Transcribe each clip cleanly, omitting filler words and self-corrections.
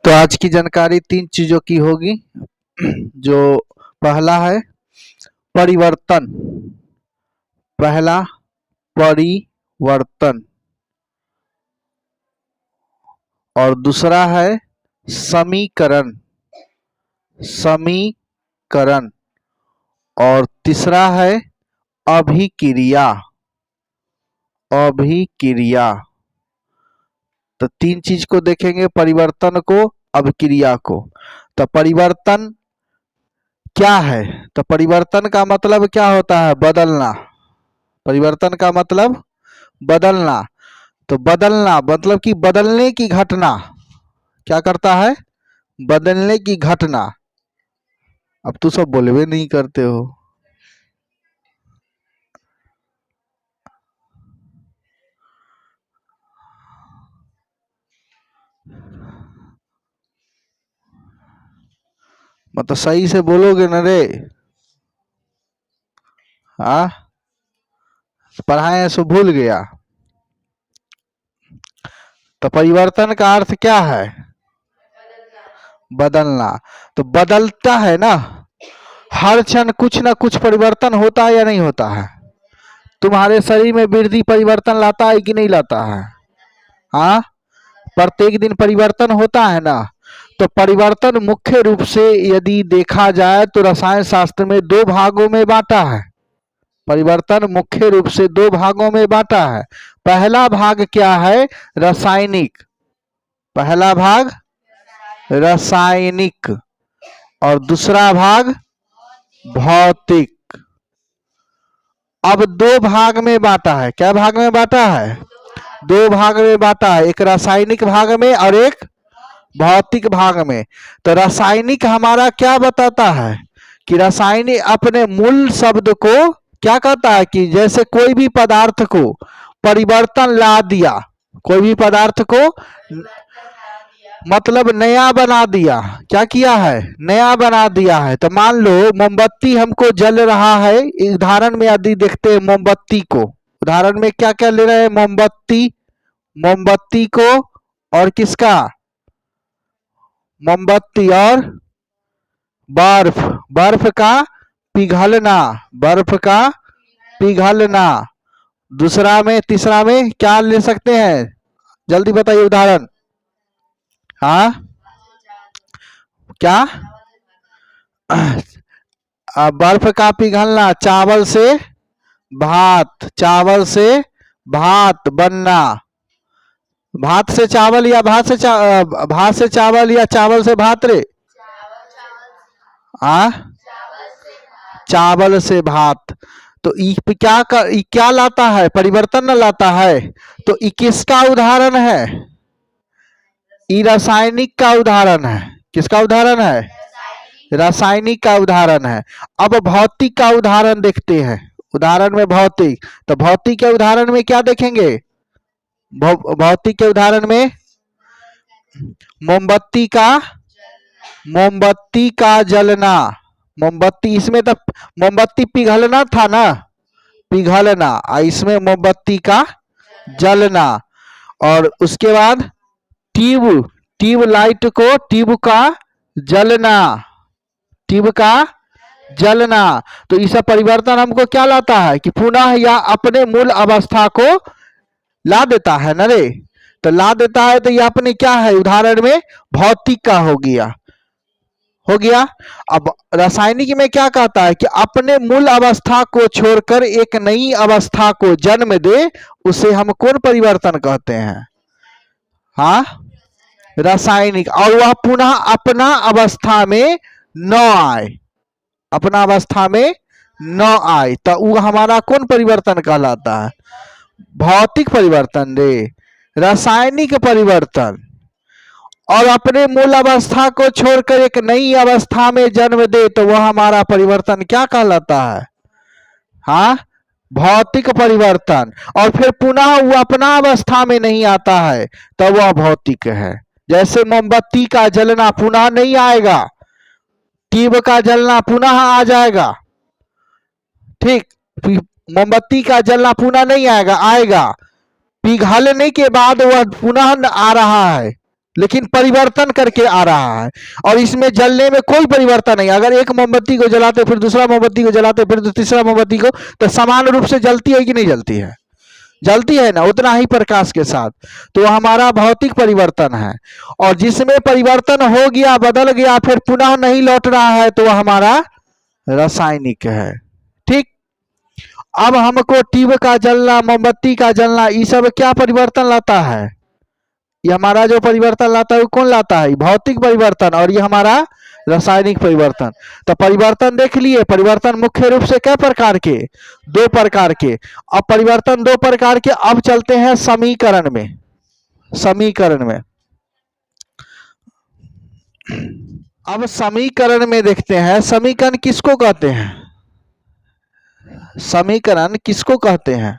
तो आज की जानकारी 3 चीजों की होगी। जो पहला है परिवर्तन, पहला परिवर्तन, और दूसरा है समीकरण, समीकरण, और तीसरा है अभिक्रिया, अभिक्रिया। तो 3 चीज को देखेंगे, परिवर्तन को, अभिक्रिया को। तो परिवर्तन क्या है? तो परिवर्तन का मतलब क्या होता है? बदलना। परिवर्तन का मतलब बदलना। तो बदलना मतलब कि बदलने की घटना। क्या करता है? बदलने की घटना। अब तो सब बोलवे नहीं करते हो। मतलब सही से बोलोगे न रे? हाँ, पढ़ाए सो भूल गया। तो परिवर्तन का अर्थ क्या है? बदलना। तो बदलता है ना, हर क्षण कुछ ना कुछ परिवर्तन होता है या नहीं होता है? तुम्हारे शरीर में वृद्धि परिवर्तन लाता है कि नहीं लाता है? हाँ, प्रत्येक दिन परिवर्तन होता है ना। तो परिवर्तन मुख्य रूप से यदि देखा जाए तो रसायन शास्त्र में 2 भागों में बांटा है। परिवर्तन मुख्य रूप से 2 भागों में बांटा है। पहला भाग क्या है? रासायनिक। पहला भाग रासायनिक और दूसरा भाग भौतिक। अब 2 भाग में बांटा है। क्या भाग में बांटा है? 2 भाग में बांटा है, एक रासायनिक भाग में और एक भौतिक भाग में। तो रासायनिक हमारा क्या बताता है कि रासायनिक अपने मूल शब्द को क्या कहता है कि जैसे कोई भी पदार्थ को परिवर्तन ला दिया, कोई भी पदार्थ को मतलब नया बना दिया। क्या किया है? नया बना दिया है। तो मान लो मोमबत्ती हमको जल रहा है, उदाहरण में यदि देखते हैं मोमबत्ती को, उदाहरण में क्या क्या ले रहे हैं? मोमबत्ती, मोमबत्ती को और किसका? मोमबत्ती और बर्फ, बर्फ का पिघलना, बर्फ का पिघलना। दूसरा में, तीसरा में क्या ले सकते हैं? जल्दी बताइए उदाहरण। हाँ, क्या? बर्फ का पिघलना, चावल से भात, चावल से भात बनना। भात से चावल या भात से भात से चावल या चावल से भात रे? चावल से भात। तो क्या लाता है? परिवर्तन न लाता है। तो ई किसका उदाहरण है? ई रासायनिक का उदाहरण है। किसका उदाहरण है? रासायनिक का उदाहरण है। अब भौतिक का उदाहरण देखते हैं। उदाहरण में भौतिक, तो भौतिक के उदाहरण में क्या देखेंगे? भौतिक के उदाहरण में मोमबत्ती का, मोमबत्ती का जलना। मोमबत्ती, इसमें तो मोमबत्ती पिघलना था ना, पिघलना। इसमें मोमबत्ती का जलना। और उसके बाद ट्यूब, ट्यूब लाइट को, ट्यूब का जलना, ट्यूब का जलना। तो इस परिवर्तन हमको क्या लाता है कि पुनः या अपने मूल अवस्था को ला देता है ना रे? तो ला देता है। तो ये अपने क्या है? उदाहरण में भौतिक का हो गया, हो गया। अब रासायनिक में क्या कहता है कि अपने मूल अवस्था को छोड़कर एक नई अवस्था को जन्म दे, उसे हम कौन परिवर्तन कहते हैं? हाँ, रासायनिक। और वह पुनः अपना अवस्था में न आए, अपना अवस्था में न आए, तो वो हमारा कौन परिवर्तन कहलाता है? भौतिक परिवर्तन रे, रासायनिक परिवर्तन। और अपने मूल अवस्था को छोड़कर एक नई अवस्था में जन्म दे, तो वह हमारा परिवर्तन क्या कहलाता है? हाँ, भौतिक परिवर्तन। और फिर पुनः वो अपना अवस्था में नहीं आता है, तो वह भौतिक है। जैसे मोमबत्ती का जलना पुनः नहीं आएगा, ट्यूब का जलना पुनः आ जाएगा। ठीक, मोमबत्ती का जलना पुनः नहीं आएगा, आएगा पिघलने के बाद वह पुनः आ रहा है, लेकिन परिवर्तन करके आ रहा है। और इसमें जलने में कोई परिवर्तन नहीं। अगर एक मोमबत्ती को जलाते फिर दूसरा मोमबत्ती को जलाते फिर तीसरा मोमबत्ती को, तो समान रूप से जलती है कि नहीं जलती है? जलती है ना, उतना ही प्रकाश के साथ। तो हमारा भौतिक परिवर्तन है। और जिसमें परिवर्तन हो गया, बदल गया, फिर पुनः नहीं लौट रहा है, तो वह हमारा रासायनिक है। ठीक। अब हमको ट्यूब का जलना, मोमबत्ती का जलना, ये सब क्या परिवर्तन लाता है? ये हमारा जो परिवर्तन लाता है वो कौन लाता है? भौतिक परिवर्तन। और ये हमारा रासायनिक परिवर्तन। तो परिवर्तन देख लिए। परिवर्तन मुख्य रूप से क्या प्रकार के? दो प्रकार के। अब परिवर्तन दो प्रकार के। अब चलते हैं समीकरण में। समीकरण में अब समीकरण में देखते हैं, समीकरण किसको कहते हैं? समीकरण किसको कहते हैं?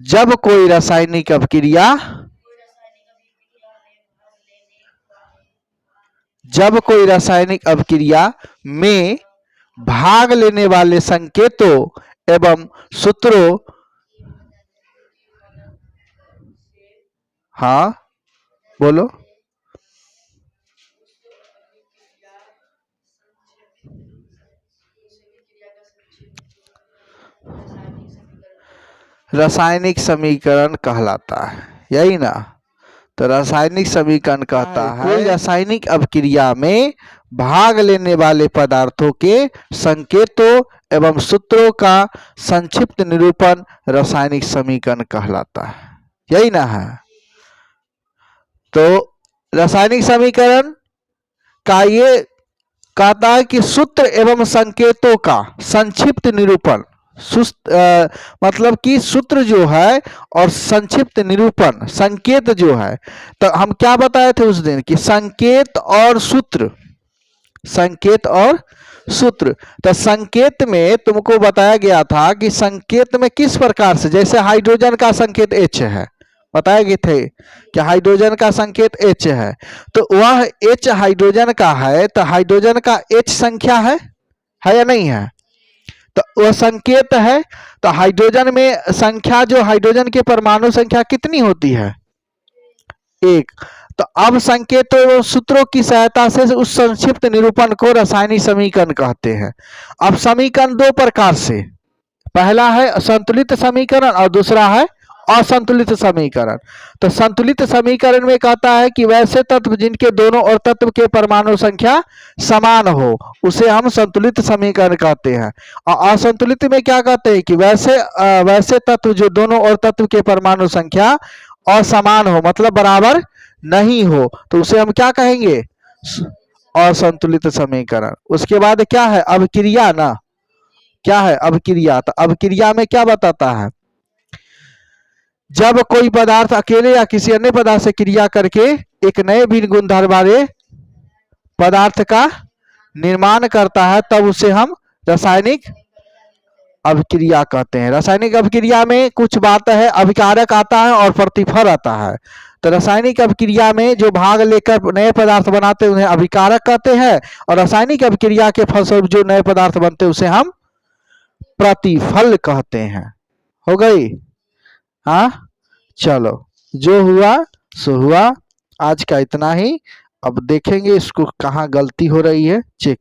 जब कोई रासायनिक अभिक्रिया में भाग लेने वाले संकेतों एवं सूत्रों, हाँ बोलो, रासायनिक समीकरण कहलाता है, यही ना? तो रासायनिक समीकरण कहता है कोई रासायनिक अभिक्रिया में भाग लेने वाले पदार्थों के संकेतों एवं सूत्रों का संक्षिप्त निरूपण रासायनिक समीकरण कहलाता है, यही ना है? तो रासायनिक समीकरण का ये कहता है कि सूत्र एवं संकेतों का संक्षिप्त निरूपण, मतलब कि सूत्र जो है और संक्षिप्त निरूपण, संकेत जो है। तो हम क्या बताए थे उस दिन कि संकेत और सूत्र, संकेत और सूत्र। तो संकेत में तुमको बताया गया था कि संकेत में किस प्रकार से, जैसे हाइड्रोजन का संकेत H है, बताए गए थे कि हाइड्रोजन का संकेत H है। तो वह H हाइड्रोजन का है, तो हाइड्रोजन का H संख्या है या नहीं है? तो वह संकेत है। तो हाइड्रोजन में संख्या, जो हाइड्रोजन के परमाणु संख्या कितनी होती है? 1। तो अब संकेतों एवं सूत्रों की सहायता से उस संक्षिप्त निरूपण को रासायनिक समीकरण कहते हैं। अब समीकरण दो प्रकार से, पहला है संतुलित समीकरण और दूसरा है असंतुलित समीकरण। तो संतुलित समीकरण में कहता है कि वैसे तत्व जिनके दोनों और तत्व के परमाणु संख्या समान हो, उसे हम संतुलित समीकरण कहते हैं। और असंतुलित में क्या कहते हैं कि वैसे तत्व जो दोनों और तत्व के परमाणु संख्या असमान हो, मतलब बराबर नहीं हो, तो उसे हम क्या कहेंगे? असंतुलित समीकरण। उसके बाद क्या है? अभिक्रिया ना, क्या है? अभिक्रिया। तो अभिक्रिया में क्या बताता है? जब कोई पदार्थ अकेले या किसी अन्य पदार्थ से क्रिया करके एक नए भिन्न गुणधर्म वाले पदार्थ का निर्माण करता है, तब उसे हम रासायनिक अभिक्रिया कहते हैं। रासायनिक अभिक्रिया में कुछ बात है, अभिकारक आता है और प्रतिफल आता है। तो रासायनिक अभिक्रिया में जो भाग लेकर नए पदार्थ बनाते हैं उन्हें अभिकारक कहते हैं, और रासायनिक अभिक्रिया के फलस्वरूप जो नए पदार्थ बनते हैं उसे हम प्रतिफल कहते हैं। हो गई? हाँ, चलो, जो हुआ सो हुआ। आज का इतना ही। अब देखेंगे इसको कहाँ गलती हो रही है, चेक